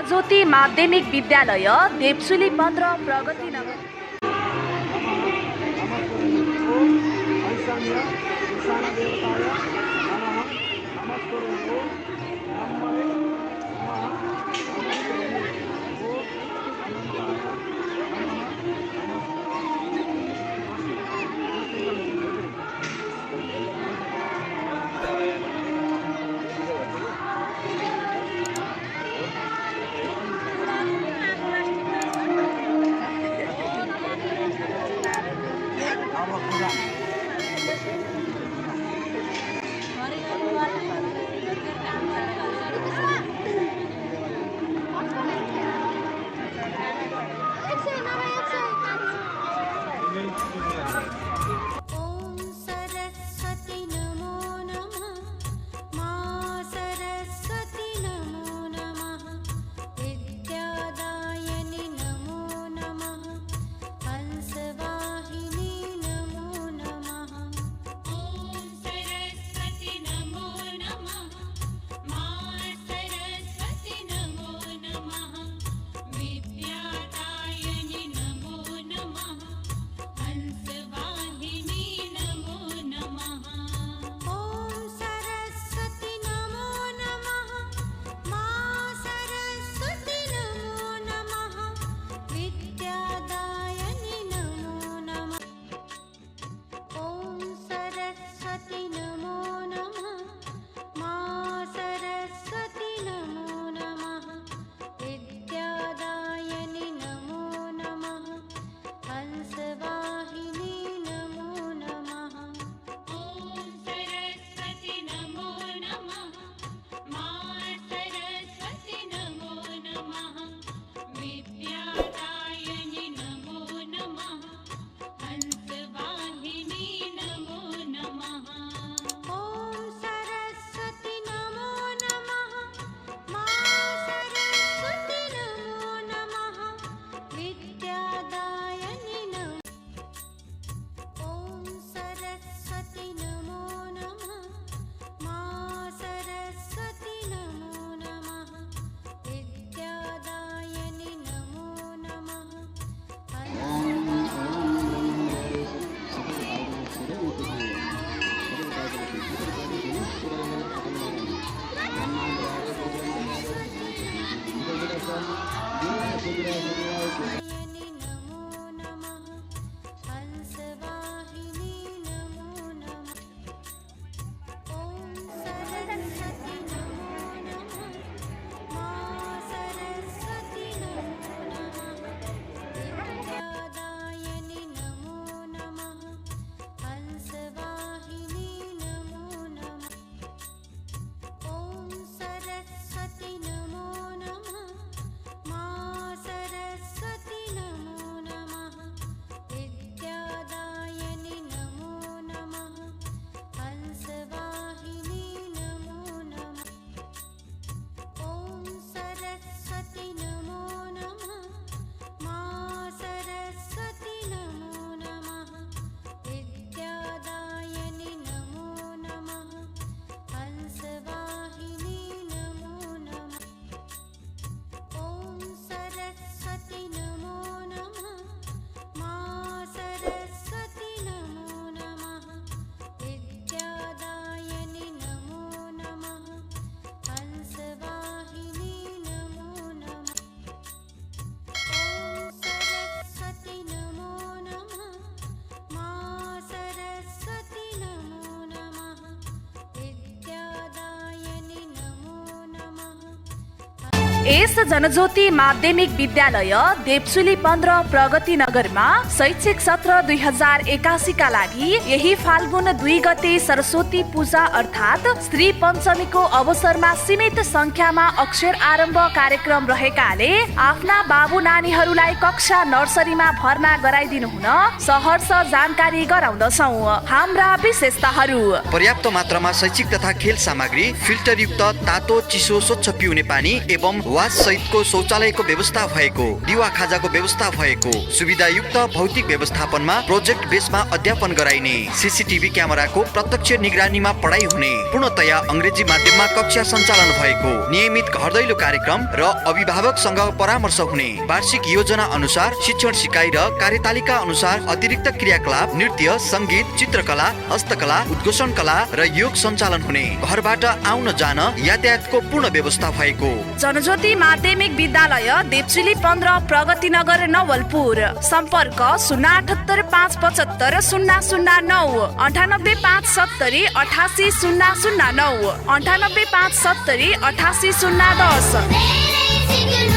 जनज्योति माध्यमिक विद्यालय देवसुली 15 प्रगति नगर। यस जनज्योति माध्यमिक विद्यालय देवसुली 15 प्रगति नगरमा शैक्षिक सत्र 2081 का लागि यही फाल्गुन 2 गते सरस्वती पूजा अर्थात् श्री पञ्चमीको अवसरमा सीमित संख्यामा अक्षर आरम्भ कार्यक्रम रहेकाले आफ्ना बाबु नानीहरूलाई कक्षा नर्सरीमा भर्ना गराइदिनु हुन सहर्ष जानकारी गराउँदछौं। हाम्रा विशेषताहरू: पर्याप्त मात्रामा शैक्षिक तथा खेल सामग्री, फिल्टरयुक्त तातो चिसो स्वच्छ पिउने पानी एवं वास सहितको शौचालयको व्यवस्था भएको, दिवा खाजाको व्यवस्था भएको, सुविधायुक्त भौतिक व्यवस्थापनमा प्रोजेक्ट बेसमा अध्यापन गराइने, सीसीटीभी क्यामेराको प्रत्यक्ष निगरानीमा पढाइ हुने, पूर्णतया अंग्रेजी माध्यममा कक्षा सञ्चालन भएको, नियमित घर दैलो कार्यक्रम र अभिभावकसँग परामर्श हुने, वार्षिक योजना अनुसार शिक्षण सिकाइ र कार्यतालिका अनुसार अतिरिक्त क्रियाकलाप, नृत्य, संगीत, चित्रकला, हस्तकला, उद्घोषण कला र योग सञ्चालन हुने, घरबाट आउन जान यातायातको पूर्ण व्यवस्था भएको। जनज्योति माध्यमिक विद्यालय देप्चुली 15 प्रगति नगर नवलपुर। सम्पर्क 078 575 009 98 570 88 009 98 570 88 010।